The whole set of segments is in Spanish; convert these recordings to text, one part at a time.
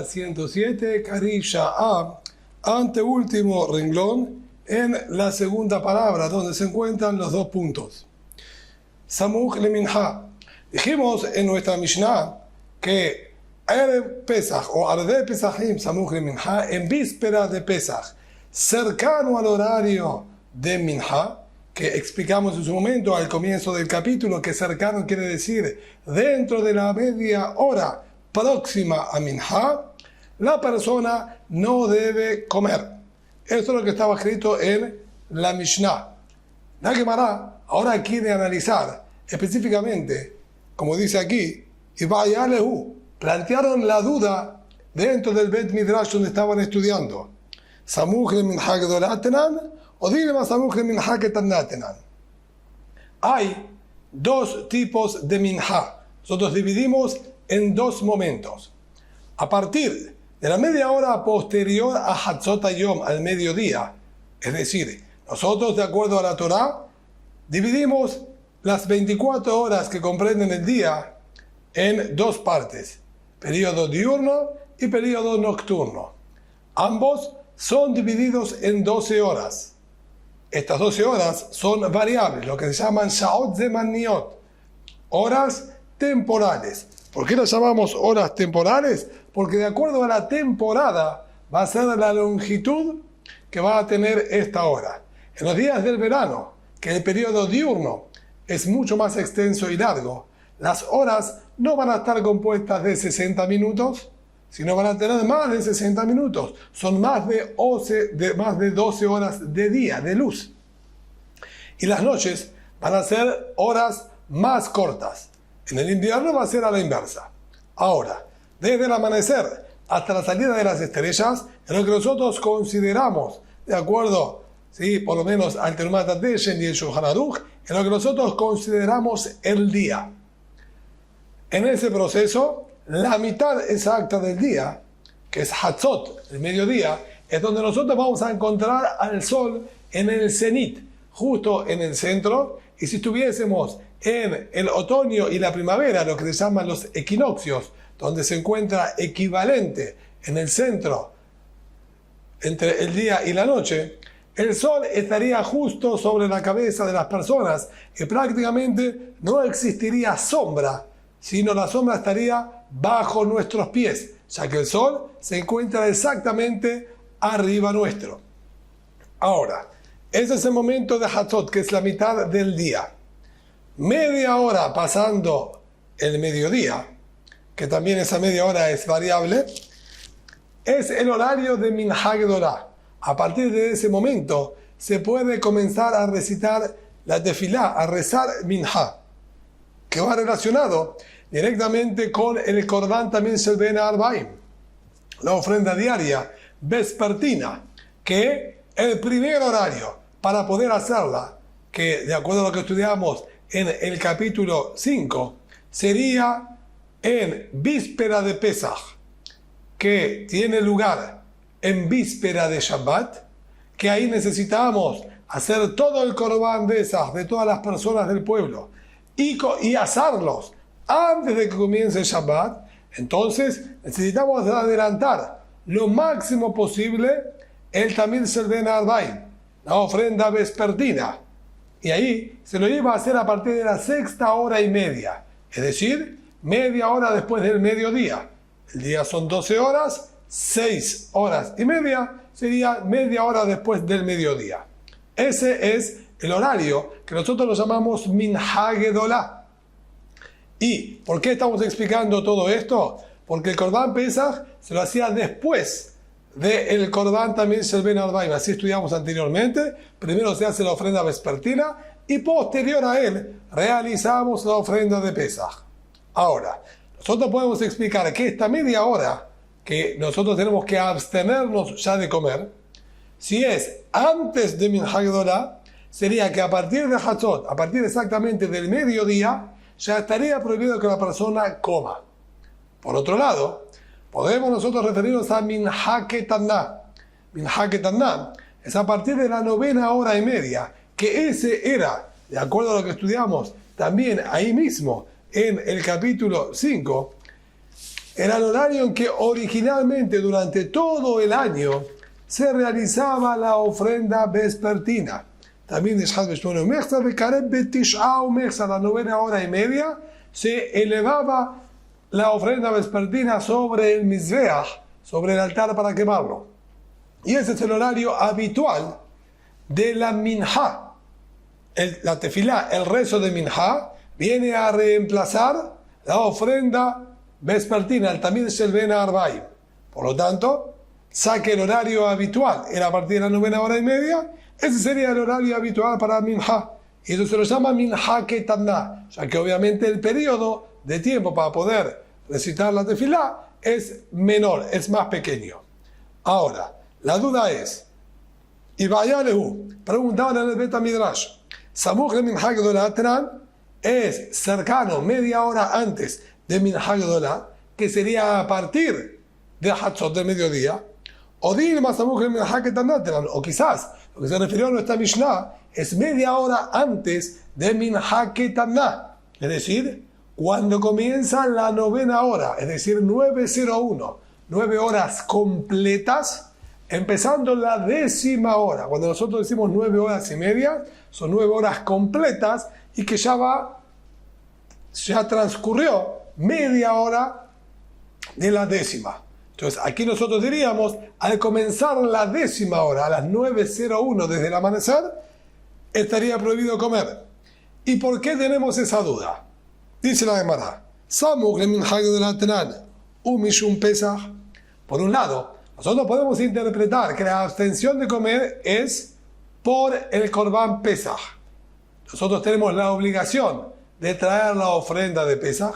107, Karisha A, anteúltimo renglón, en la segunda palabra, donde se encuentran los dos puntos. Samuch le Minha. Dijimos en nuestra Mishnah que Erev Pesach o Arde Pesachim, Samuch le Minha, en víspera de Pesach, cercano al horario de Minha, que explicamos en su momento al comienzo del capítulo, que cercano quiere decir dentro de la media hora próxima a Minha, la persona no debe comer. Esto es lo que estaba escrito en la Mishnah. La Gemara ahora quiere analizar específicamente, como dice aquí, y Vayalehu, plantearon la duda dentro del Bet Midrash donde estaban estudiando. Samuch le Minha Gedolatenan o Dilema Samuch le Minha Ketannatenan. Hay dos tipos de Minha. Nosotros dividimos en dos momentos. A partir de la media hora posterior a Hatzot Hayom, al mediodía, es decir, nosotros de acuerdo a la Torá, dividimos las 24 horas que comprenden el día en dos partes, periodo diurno y periodo nocturno. Ambos son divididos en 12 horas. Estas 12 horas son variables, lo que se llaman Sha'ot Zemaniot, horas temporales. ¿Por qué las llamamos horas temporales? Porque de acuerdo a la temporada va a ser la longitud que va a tener esta hora. En los días del verano, que el periodo diurno es mucho más extenso y largo, las horas no van a estar compuestas de 60 minutos, sino van a tener más de 60 minutos. Son más de 12 horas de día, de luz. Y las noches van a ser horas más cortas. En el invierno va a ser a la inversa. Ahora, desde el amanecer hasta la salida de las estrellas, es lo que nosotros consideramos, de acuerdo, ¿sí?, por lo menos al Terumat HaDeshen y el Shulchan Aruch, es lo que nosotros consideramos el día. En ese proceso, la mitad exacta del día, que es Hatzot, el mediodía, es donde nosotros vamos a encontrar al sol en el cenit, justo en el centro, y si estuviésemos en el otoño y la primavera, lo que se llaman los equinoccios, donde se encuentra equivalente en el centro entre el día y la noche, el sol estaría justo sobre la cabeza de las personas y prácticamente no existiría sombra, sino la sombra estaría bajo nuestros pies, ya que el sol se encuentra exactamente arriba nuestro. Ahora, ese es el momento de Hatzot, que es la mitad del día. Media hora pasando el mediodía, que también esa media hora es variable, es el horario de Minha Gedolá. A partir de ese momento se puede comenzar a recitar la tefilá, a rezar Minha, que va relacionado directamente con el Korban también Shel Ben Arbaim, la ofrenda diaria vespertina, que el primer horario para poder hacerla, que de acuerdo a lo que estudiamos en el capítulo 5, sería en víspera de Pesach, que tiene lugar en víspera de Shabbat, que ahí necesitamos hacer todo el Korban Pesach de todas las personas del pueblo y asarlos antes de que comience el Shabbat. Entonces necesitamos adelantar lo máximo posible el Tamid Shel Ben Arbaim, la ofrenda vespertina, y ahí se lo iba a hacer a partir de la 6:30, es decir, media hora después del mediodía. El día son 12 horas, 6:30 sería media hora después del mediodía. Ese es el horario que nosotros lo llamamos Minha Gedolá. ¿Y por qué estamos explicando todo esto? Porque el Korban Pesach se lo hacía después del Korban también Shel Ben Arbaim. Así estudiamos anteriormente. Primero se hace la ofrenda vespertina y posterior a él realizamos la ofrenda de Pesach. Ahora, nosotros podemos explicar que esta media hora que nosotros tenemos que abstenernos ya de comer, si es antes de Minha Gedolá, sería que a partir de Hatzot, a partir exactamente del mediodía, ya estaría prohibido que la persona coma. Por otro lado, podemos nosotros referirnos a Minha Ketanná. Minha Ketanná es a partir de la 9:30, que ese era, de acuerdo a lo que estudiamos también ahí mismo en el capítulo 5, era el horario en que originalmente durante todo el año se realizaba la ofrenda vespertina. También es Hadbeshmone Umechza, Bekareb Betish'a Umechza, la 9:30, se elevaba la ofrenda vespertina sobre el Mizbeach, sobre el altar para quemarlo. Y ese es el horario habitual de la Minha. La tefilá, el rezo de Minha, viene a reemplazar la ofrenda vespertina, el Tamid Shel Ben Arba'im. Por lo tanto, saque el horario habitual, era a partir de la 9:30, ese sería el horario habitual para Minha. Y eso se lo llama Minha Ketamna, ya que obviamente el periodo de tiempo para poder recitar la tefilá es menor, es más pequeño. Ahora, la duda es, y vaya lehu, preguntaban en el Bet Midrash, Samuch le Minha Gedolah Tenan, es cercano, media hora antes de Minha Gedolah, que sería a partir de Hatzot del mediodía, o Dilma Samuch le Minha Ketamna Tenan, o quizás lo que se refirió a nuestra Mishnah es media hora antes de Minha Ketamna, es decir, cuando comienza la 9ª hora, es decir, 9:01, 9 horas completas, empezando la 10ª hora. Cuando nosotros decimos 9:30, son 9 horas completas y que ya transcurrió media hora de la 10ª. Entonces, aquí nosotros diríamos, al comenzar la 10ª hora, a las 9:01 desde el amanecer, estaría prohibido comer. ¿Y por qué tenemos esa duda? Dice la Gemara, Samuch le Minha Gedolah Tenan, Umishum Pesach. Por un lado, nosotros podemos interpretar que la abstención de comer es por el Korban Pesach. Nosotros tenemos la obligación de traer la ofrenda de Pesach.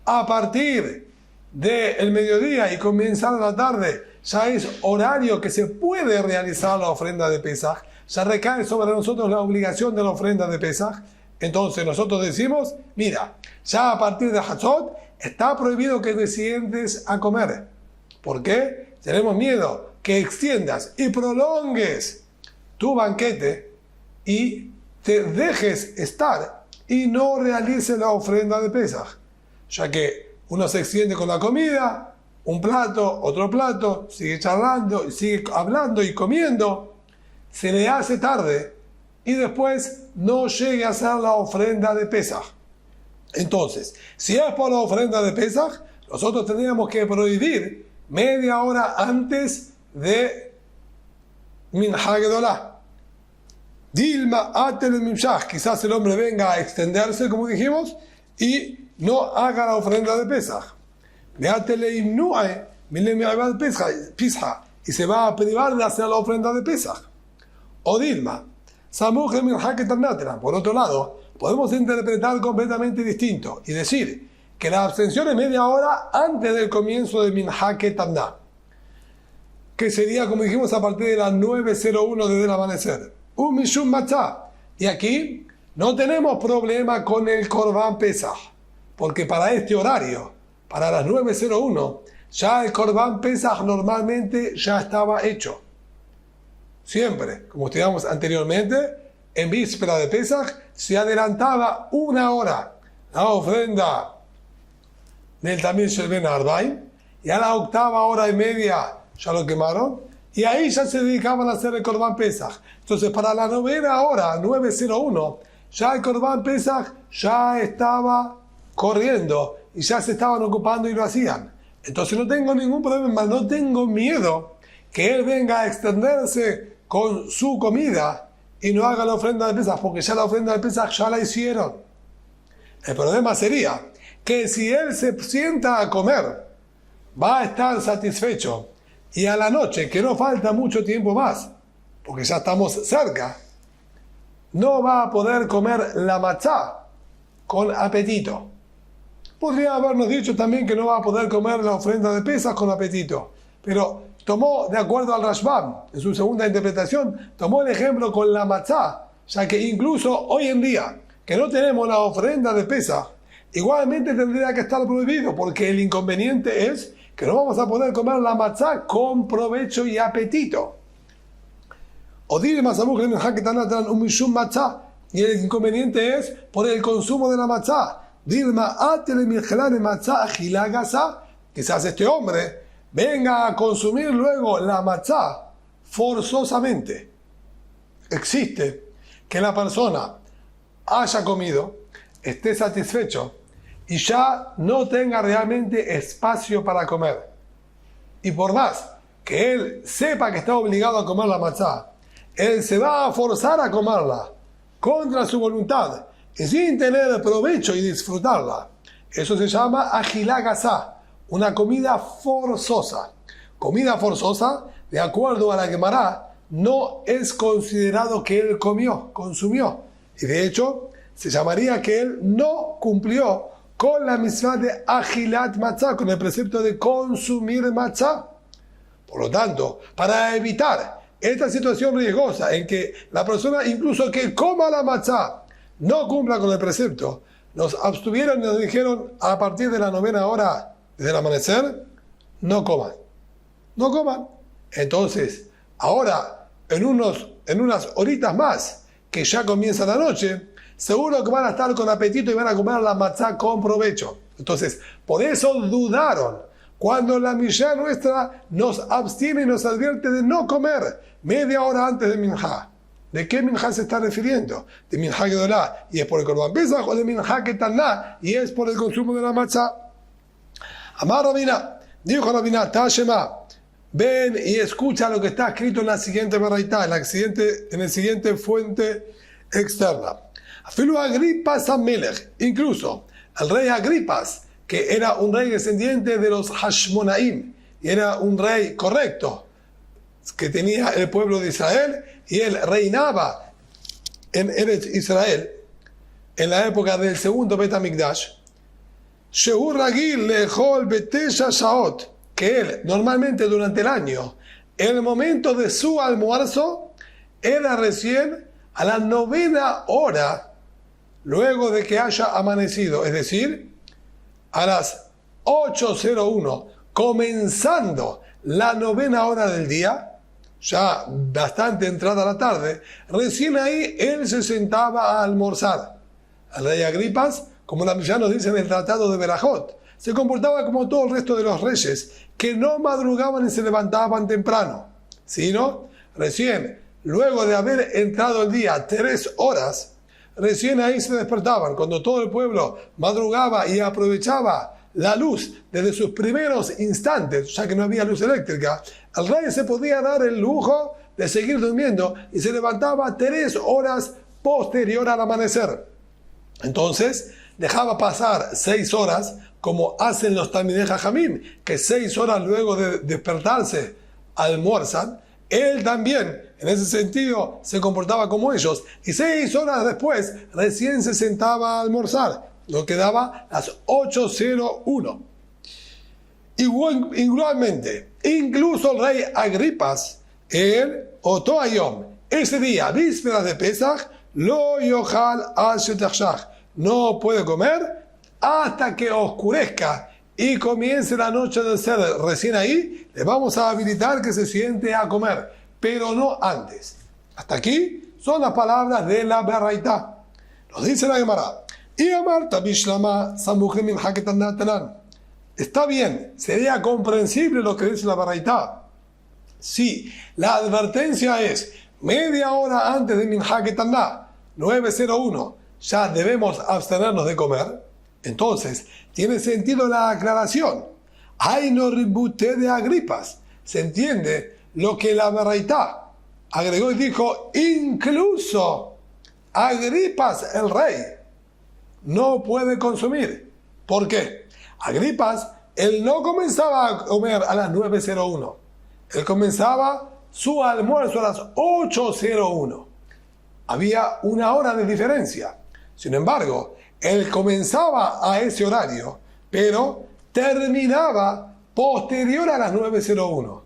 A partir del mediodía y comenzar la tarde, ya es horario que se puede realizar la ofrenda de Pesach. Ya recae sobre nosotros la obligación de la ofrenda de Pesach. Entonces nosotros decimos, mira, ya a partir de Hatzot está prohibido que te sientes a comer. ¿Por qué? Tenemos miedo que extiendas y prolongues tu banquete y te dejes estar y no realices la ofrenda de Pesach. Ya que uno se extiende con la comida, un plato, otro plato, sigue charlando, sigue hablando y comiendo, se le hace tarde y después no llegue a hacer la ofrenda de Pesach. Entonces, si es por la ofrenda de Pesach, nosotros tendríamos que prohibir media hora antes de Minha Gedolah. Dilma atel mimshach, quizás el hombre venga a extenderse, como dijimos, y no haga la ofrenda de Pesach. Y se va a privar de hacer la ofrenda de Pesach. O Dilma, por otro lado, podemos interpretar completamente distinto y decir que la abstención es media hora antes del comienzo de Minha Ketamna, que sería, como dijimos, a partir de las 9:01 desde el amanecer. Mishum Matzah. Y aquí no tenemos problema con el Korban Pesach, porque para este horario, para las 9:01, ya el Korban Pesach normalmente ya estaba hecho. Siempre, como estudiamos anteriormente, en víspera de Pesach se adelantaba 1 hora la ofrenda del Tamid Shel Ben Arba'im y a la 8:30 ya lo quemaron y ahí ya se dedicaban a hacer el Korban Pesach. Entonces para la 9ª hora, 9:01, ya el Korban Pesach ya estaba corriendo y ya se estaban ocupando y lo hacían. Entonces no tengo ningún problema, no tengo miedo que él venga a extenderse con su comida y no haga la ofrenda de Pesach, porque ya la ofrenda de Pesach ya la hicieron. El problema sería que si él se sienta a comer, va a estar satisfecho y a la noche, que no falta mucho tiempo más, porque ya estamos cerca, no va a poder comer la matzá con apetito. Podría habernos dicho también que no va a poder comer la ofrenda de Pesach con apetito, pero tomó, de acuerdo al Rashbam, en su segunda interpretación, tomó el ejemplo con la matzá, ya que incluso hoy en día, que no tenemos la ofrenda de Pesach, igualmente tendría que estar prohibido, porque el inconveniente es que no vamos a poder comer la matzá con provecho y apetito. Y el inconveniente es por el consumo de la matzá. quizás este hombre venga a consumir luego la matzá forzosamente. Existe que la persona haya comido, esté satisfecho y ya no tenga realmente espacio para comer. Y por más que él sepa que está obligado a comer la matzá, él se va a forzar a comerla contra su voluntad y sin tener provecho y disfrutarla. Eso se llama agilá gazá, una comida forzosa. Comida forzosa, de acuerdo a la Gemara, no es considerado que él consumió. Y de hecho, se llamaría que él no cumplió con la mitzvah de agilat matzah, con el precepto de consumir matzah. Por lo tanto, para evitar esta situación riesgosa en que la persona, incluso que coma la matzah, no cumpla con el precepto, nos abstuvieron y nos dijeron a partir de la 9ª hora desde el amanecer, no coman. No coman. Entonces, ahora, en unas horitas más, que ya comienza la noche, seguro que van a estar con apetito y van a comer la matzá con provecho. Entonces, por eso dudaron cuando la Mishá nuestra nos abstiene y nos advierte de no comer media hora antes de Minjá. ¿De qué Minjá se está refiriendo? ¿De Minjá Gedolá y es por el Korban Pesach o de Minjá Ketaná y es por el consumo de la matzá? Amar Rabina, dijo Rabina, Tashema, ven y escucha lo que está escrito en la siguiente baraitá, en el siguiente fuente externa. Afilu Agripas Amelech, incluso el rey Agripas, que era un rey descendiente de los Hashmonaim, y era un rey correcto, que tenía el pueblo de Israel, y él reinaba en Eretz Israel, en la época del segundo Bet HaMikdash, Shehu Ragil Lechol Betesha Shaot, que él normalmente durante el año, en el momento de su almuerzo, era recién a la 9ª hora, luego de que haya amanecido, es decir, a las 8:01, comenzando la 9ª hora del día, ya bastante entrada la tarde, recién ahí él se sentaba a almorzar. El rey Agripas, como la Mishá nos dice en el Tratado de Berajot, se comportaba como todo el resto de los reyes, que no madrugaban y se levantaban temprano, sino recién, luego de haber entrado el día 3 horas, recién ahí se despertaban, cuando todo el pueblo madrugaba y aprovechaba la luz desde sus primeros instantes, ya que no había luz eléctrica, el rey se podía dar el lujo de seguir durmiendo y se levantaba 3 horas posterior al amanecer. Entonces, dejaba pasar 6 horas, como hacen los Talmidei Jajamim, que 6 horas luego de despertarse almuerzan. Él también, en ese sentido, se comportaba como ellos, y 6 horas después recién se sentaba a almorzar, lo que daba las 8:01. Igualmente, incluso el rey Agripas, él, Otoayom, ese día, vísperas de Pesach, lo yochal al shetachshach, no puede comer hasta que oscurezca y comience la noche del Seder. Recién ahí le vamos a habilitar que se siente a comer, pero no antes. Hasta aquí son las palabras de la Baraitá. Nos dice la Gemara, y Amarta Bishlama Samuchim Minjá Ketaná Tanan. Está bien, sería comprensible lo que dice la Baraitá. Sí, la advertencia es media hora antes de Minjá Ketaná, 9:01, ya debemos abstenernos de comer. Entonces, tiene sentido la aclaración. Hay no ribute de Agripas. Se entiende lo que la Baraitá agregó y dijo, incluso Agripas, el rey, no puede consumir. ¿Por qué? Agripas, él no comenzaba a comer a las 9:01. Él comenzaba su almuerzo a las 8:01. Había 1 hora de diferencia. Sin embargo, él comenzaba a ese horario, pero terminaba posterior a las 9:01.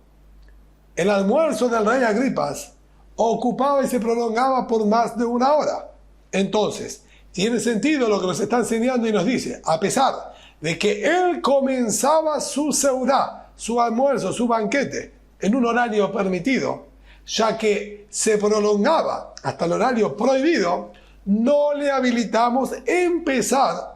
El almuerzo del rey Agripas ocupaba y se prolongaba por más de 1 hora. Entonces, tiene sentido lo que nos está enseñando y nos dice, a pesar de que él comenzaba su seudá, su almuerzo, su banquete, en un horario permitido, ya que se prolongaba hasta el horario prohibido, no le habilitamos empezar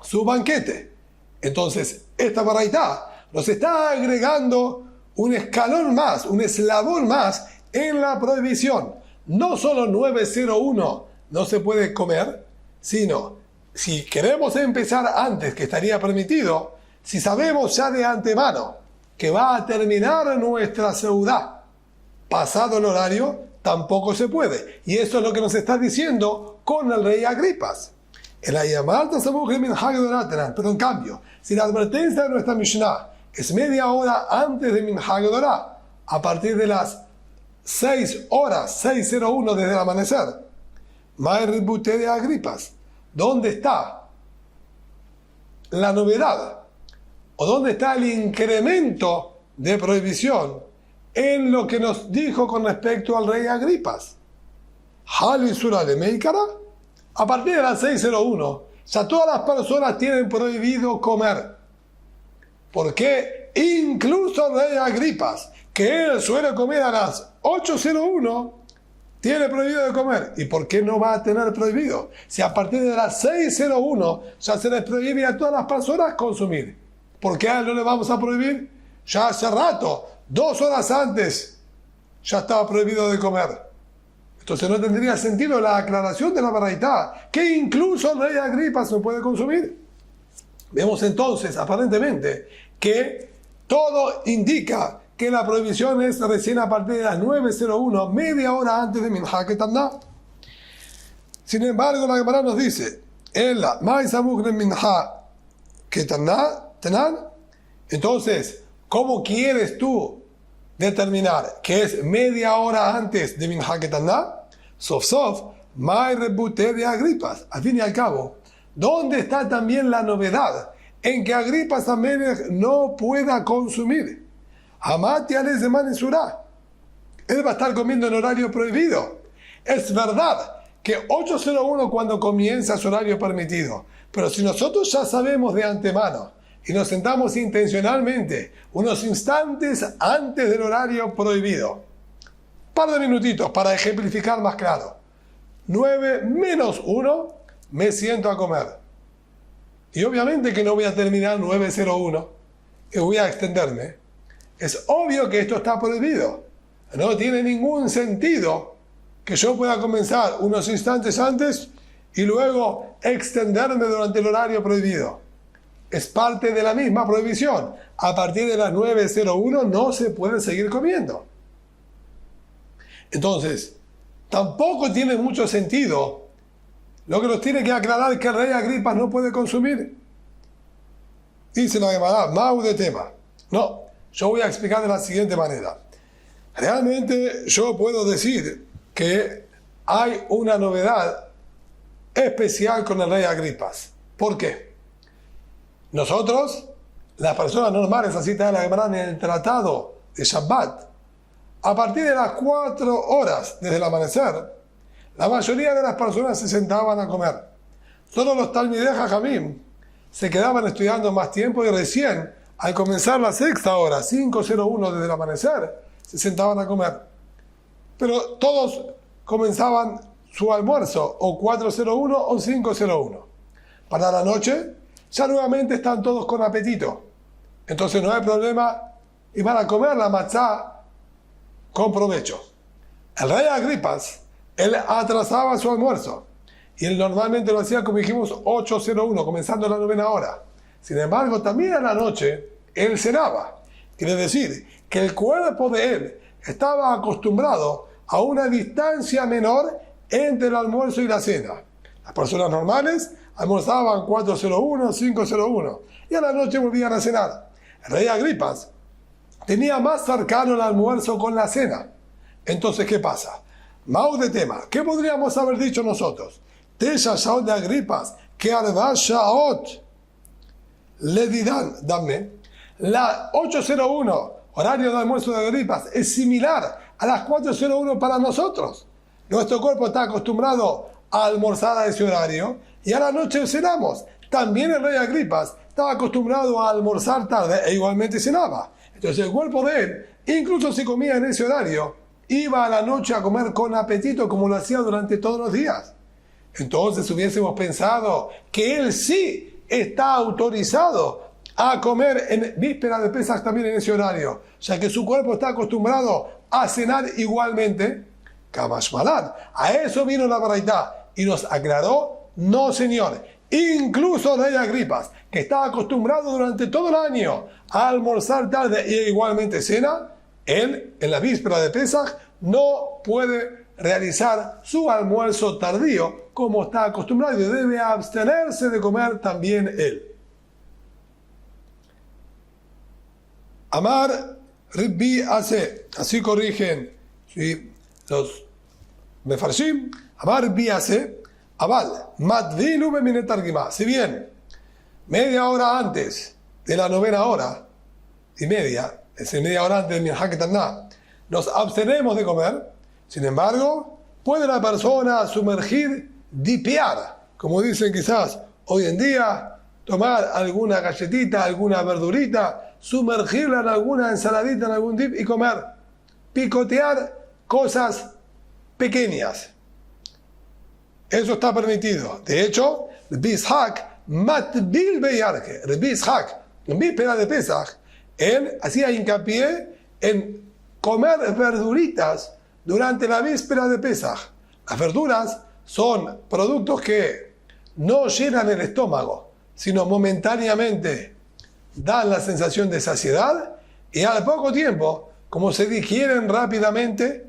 su banquete. Entonces, esta baraitá nos está agregando un escalón más, un eslabón más en la prohibición. No solo 901 no se puede comer, sino si queremos empezar antes, que estaría permitido, si sabemos ya de antemano que va a terminar nuestra seudá pasado el horario, tampoco se puede. Y eso es lo que nos está diciendo con el rey Agripas. Pero en cambio, si la advertencia de nuestra Mishnah es media hora antes de Minhag Dorá, a partir de las 6 horas, 6:01 desde el amanecer, Ma'er Bute de Agripas, ¿dónde está la novedad? ¿O dónde está el incremento de prohibición en lo que nos dijo con respecto al rey Agripas? Hali Surale Meikara, a partir de las 6:01, ya todas las personas tienen prohibido comer. ¿Por qué? Incluso el rey Agripas, que él suele comer a las 8:01, tiene prohibido de comer. ¿Y por qué no va a tener prohibido? Si a partir de las 6:01 ya se les prohíbe a todas las personas consumir. ¿Por qué a él no le vamos a prohibir? Ya hace rato, 2 horas antes, ya estaba prohibido de comer. Entonces no tendría sentido la aclaración de la baraitá, que incluso el rey Agripas no puede consumir. Vemos entonces, aparentemente, que todo indica que la prohibición es recién a partir de las 9:01, media hora antes de Minhag Ketana. Sin embargo, la Gemara nos dice, entonces, ¿cómo quieres tú determinar que es media hora antes de Minhag Ketana? Sof sof, mai rebute de Agripas. Al fin y al cabo, ¿dónde está también la novedad en que Agripas también no pueda consumir? Amati ales de manesurá. Él va a estar comiendo en horario prohibido. Es verdad que 8:01 cuando comienza su horario permitido, pero si nosotros ya sabemos de antemano y nos sentamos intencionalmente unos instantes antes del horario prohibido, par de minutitos para ejemplificar más claro, 9:01 me siento a comer. Y obviamente que no voy a terminar 9:01, y voy a extenderme. Es obvio que esto está prohibido. No tiene ningún sentido que yo pueda comenzar unos instantes antes y luego extenderme durante el horario prohibido. Es parte de la misma prohibición. A partir de las 9:01 no se puede seguir comiendo. Entonces, tampoco tiene mucho sentido lo que nos tiene que aclarar que el rey Agripas no puede consumir. Dice la Gemara, Mau de tema. No, yo voy a explicar de la siguiente manera. Realmente yo puedo decir que hay una novedad especial con el rey Agripas. ¿Por qué? Nosotros, las personas normales, así está la Gemara en el tratado de Shabbat, a partir de las 4 horas desde el amanecer, la mayoría de las personas se sentaban a comer. Solo los Talmidei Jajamim se quedaban estudiando más tiempo y recién, al comenzar la 6ª hora, 5:01 desde el amanecer, se sentaban a comer. Pero todos comenzaban su almuerzo o 4:01 o 5:01. Para la noche, ya nuevamente están todos con apetito. Entonces no hay problema y van a comer la matzá con provecho. El rey Agripas, él atrasaba su almuerzo y él normalmente lo hacía, como dijimos, 8:01, comenzando la 9ª hora. Sin embargo, también a la noche él cenaba. Quiere decir que el cuerpo de él estaba acostumbrado a una distancia menor entre el almuerzo y la cena. Las personas normales almorzaban 4:01, 5:01 y a la noche volvían a cenar. El rey Agripas tenía más cercano el almuerzo con la cena. Entonces, ¿qué pasa? Mau de tema. ¿Qué podríamos haber dicho nosotros? Tesha Shaot de Agripas, que Arba Shaot le dirán, dame. La 8:01, horario de almuerzo de Agripas, es similar a las 4:01 para nosotros. Nuestro cuerpo está acostumbrado a almorzar a ese horario y a la noche cenamos. También el rey Agripas estaba acostumbrado a almorzar tarde e igualmente cenaba. Entonces el cuerpo de él, incluso si comía en ese horario, iba a la noche a comer con apetito como lo hacía durante todos los días. Entonces hubiésemos pensado que él sí está autorizado a comer en víspera de Pesaj también en ese horario, ya que su cuerpo está acostumbrado a cenar igualmente. Kamash Malan. A eso vino la Baraitá y nos aclaró, no señor, incluso Rey Agripas, que está acostumbrado durante todo el año a almorzar tarde y igualmente cena, él en la víspera de Pesaj no puede realizar su almuerzo tardío como está acostumbrado y debe abstenerse de comer también él. Amar Ribbi hace, así corrigen ¿sí? Los Mefarshim, Amar Ribbi hace, Aval, Matvilu Beminetargimá. Si bien media hora antes de la 9ª hora y media, es decir, media hora antes de Minhá Ketaná, nos abstenemos de comer, sin embargo, puede la persona sumergir, dipear, como dicen quizás hoy en día, tomar alguna galletita, alguna verdurita, sumergirla en alguna ensaladita, en algún dip y comer, picotear cosas pequeñas. Eso está permitido. De hecho, Rabbi Ishak matbil beyarke. Rabbi Ishak, en víspera de Pesaj, él hacía hincapié en comer verduritas durante la víspera de Pesaj. Las verduras son productos que no llenan el estómago, sino momentáneamente dan la sensación de saciedad y al poco tiempo, como se digieren rápidamente,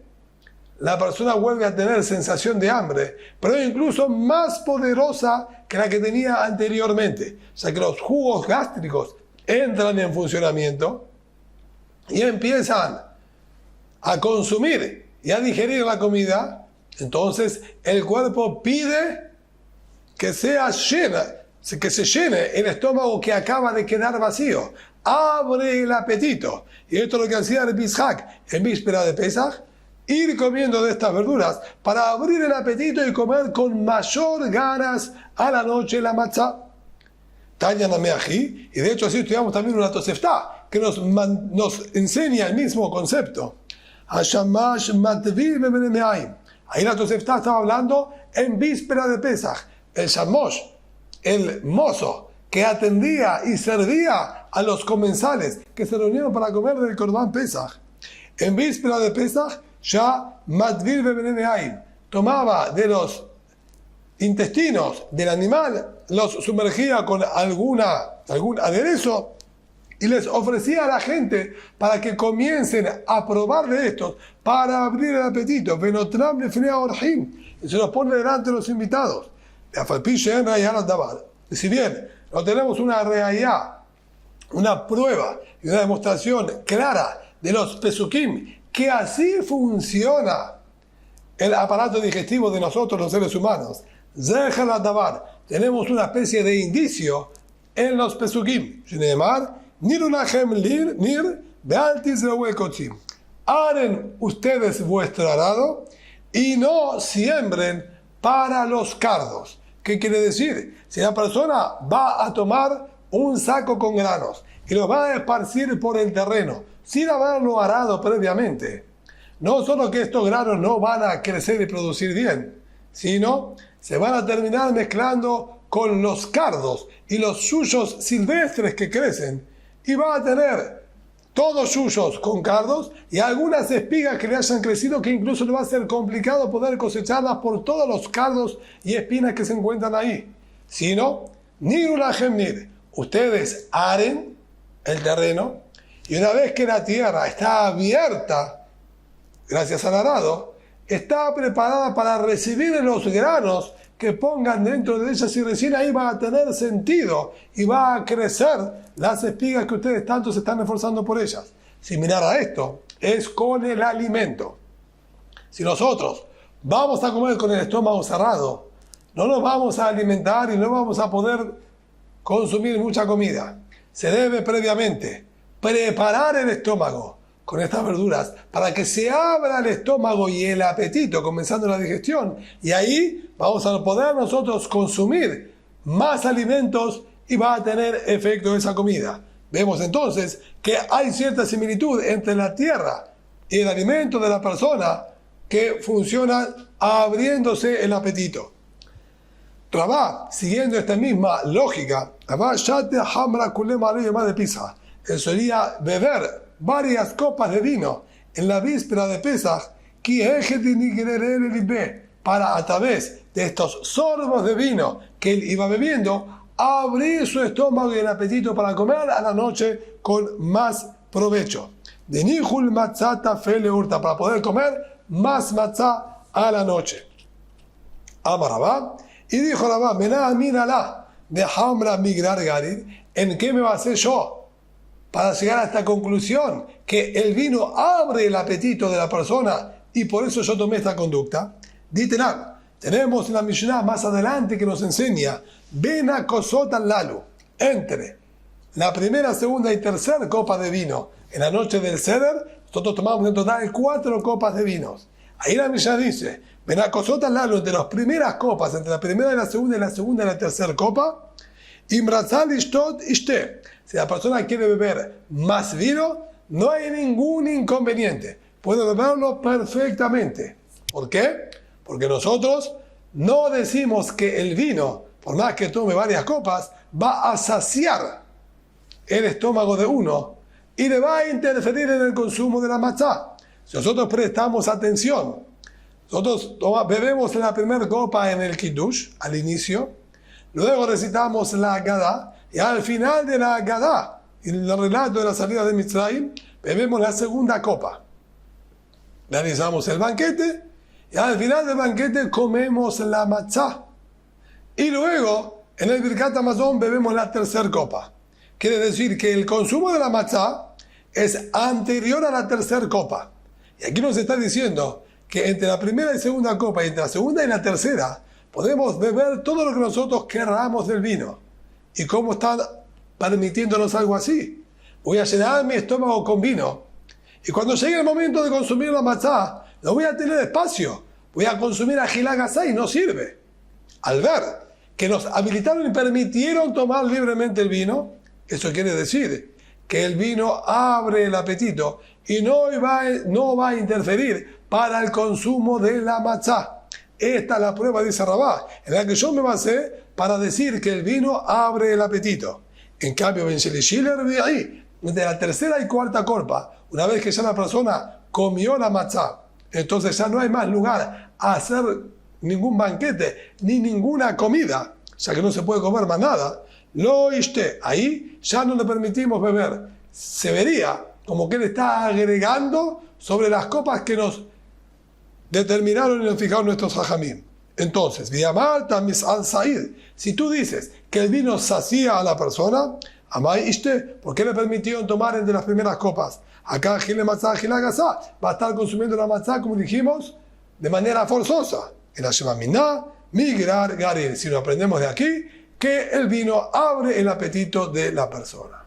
la persona vuelve a tener sensación de hambre, pero incluso más poderosa que la que tenía anteriormente, ya que los jugos gástricos entran en funcionamiento y empiezan a consumir y a digerir la comida. Entonces el cuerpo pide que sea llena, que se llene el estómago que acaba de quedar vacío. Abre el apetito. Y esto es lo que hacía el Ishak en víspera de Pesaj, ir comiendo de estas verduras para abrir el apetito y comer con mayor ganas a la noche la matzá. Tanya Nameaji, y de hecho así estudiamos también una Tosefta, que nos enseña el mismo concepto. Hashamash matvil bebenemeaim. Ahí la Tosefta estaba hablando en víspera de Pesaj. El Shamosh, el mozo que atendía y servía a los comensales que se reunieron para comer del Corbán Pesaj. En víspera de Pesaj, ya matvil bebenemeaim tomaba de los intestinos del animal, los sumergía con algún aderezo y les ofrecía a la gente para que comiencen a probar de estos para abrir el apetito. Y se los pone delante de los invitados. Y si bien no tenemos una reayá, una prueba y una demostración clara de los pesukim, que así funciona el aparato digestivo de nosotros los seres humanos, tenemos una especie de indicio en los pesukim. Haren ustedes vuestro arado y no siembren para los cardos. ¿Qué quiere decir? Si la persona va a tomar un saco con granos y lo va a esparcir por el terreno sin haberlo arado previamente, no solo que estos granos no van a crecer y producir bien, sino se van a terminar mezclando con los cardos y los yuyos silvestres que crecen, y va a tener todos yuyos con cardos y algunas espigas que le hayan crecido, que incluso le va a ser complicado poder cosecharlas por todos los cardos y espinas que se encuentran ahí. Sino, nir, ustedes aren el terreno, y una vez que la tierra está abierta, gracias al arado, está preparada para recibir los granos que pongan dentro de ellas, y recién ahí va a tener sentido y va a crecer las espigas que ustedes tanto se están esforzando por ellas. Similar a esto es con el alimento. Si nosotros vamos a comer con el estómago cerrado, no nos vamos a alimentar y no vamos a poder consumir mucha comida. Se debe previamente preparar el estómago con estas verduras para que se abra el estómago y el apetito, comenzando la digestión, y ahí vamos a poder nosotros consumir más alimentos y va a tener efecto esa comida. Vemos entonces que hay cierta similitud entre la tierra y el alimento de la persona, que funciona abriéndose el apetito. Rabá, siguiendo esta misma lógica, Rabá, Shate Hamra Kulem Areyemá de Pesach, él solía beber varias copas de vino en la víspera de Pesach, para a través de estos sorbos de vino que él iba bebiendo, abrir su estómago y el apetito para comer a la noche con más provecho. De Nihul Matzata Fele Urta, para poder comer más matzá a la noche. Ama Rabá, y dijo Rabá, Mená mírala, de Hamra Migrar Garid, ¿en qué me basé yo para llegar a esta conclusión? Que el vino abre el apetito de la persona y por eso yo tomé esta conducta. Ditenan, tenemos en la Mishnah más adelante que nos enseña, Bena Kosotan Lalu, entre la primera, segunda y tercera copa de vino en la noche del Seder, nosotros tomamos en total 4 copas de vinos. Ahí la Mishnah dice, Bena Kosotan Lalu, entre las primeras copas, entre la primera y la segunda y la tercera copa, Imratzal Ishtot Ishte, si la persona quiere beber más vino, no hay ningún inconveniente, puede beberlo perfectamente. ¿Por qué? Porque nosotros no decimos que el vino, por más que tome varias copas, va a saciar el estómago de uno y le va a interferir en el consumo de la matzá. Si nosotros prestamos atención, nosotros bebemos la primera copa en el Kiddush, al inicio, luego recitamos la Haggadah, y al final de la Haggadah, en el relato de la salida de Mitzrayim, bebemos la segunda copa. Realizamos el banquete, y al final del banquete comemos la matzá. Y luego, en el Birkat Hamazon, bebemos la tercera copa. Quiere decir que el consumo de la matzá es anterior a la tercera copa. Y aquí nos está diciendo que entre la primera y segunda copa, y entre la segunda y la tercera, podemos beber todo lo que nosotros querramos del vino. ¿Y cómo están permitiéndonos algo así? Voy a llenar mi estómago con vino. Y cuando llegue el momento de consumir la matzá, no voy a tener espacio. Voy a consumir agilá gasá y no sirve. Al ver que nos habilitaron y permitieron tomar libremente el vino, eso quiere decir que el vino abre el apetito y no va a interferir para el consumo de la matzá. Esta es la prueba, dice Rabá, en la que yo me basé para decir que el vino abre el apetito. En cambio, de la tercera y cuarta copa, una vez que ya la persona comió la matzá, entonces ya no hay más lugar a hacer ningún banquete ni ninguna comida, ya que no se puede comer más nada. Lo ishte, ahí ya no le permitimos beber. Se vería como que él está agregando sobre las copas que nos determinaron y nos fijaron nuestros hajamim. Entonces, si tú dices que el vino sacía a la persona, Amai ishte, ¿por qué le permitieron tomar entre las primeras copas? Acá Gile Matzah, Gile Gasá, va a estar consumiendo la matzá, como dijimos, de manera forzosa. En la Shema Miná, Migrar Garir. Si lo aprendemos de aquí, que el vino abre el apetito de la persona.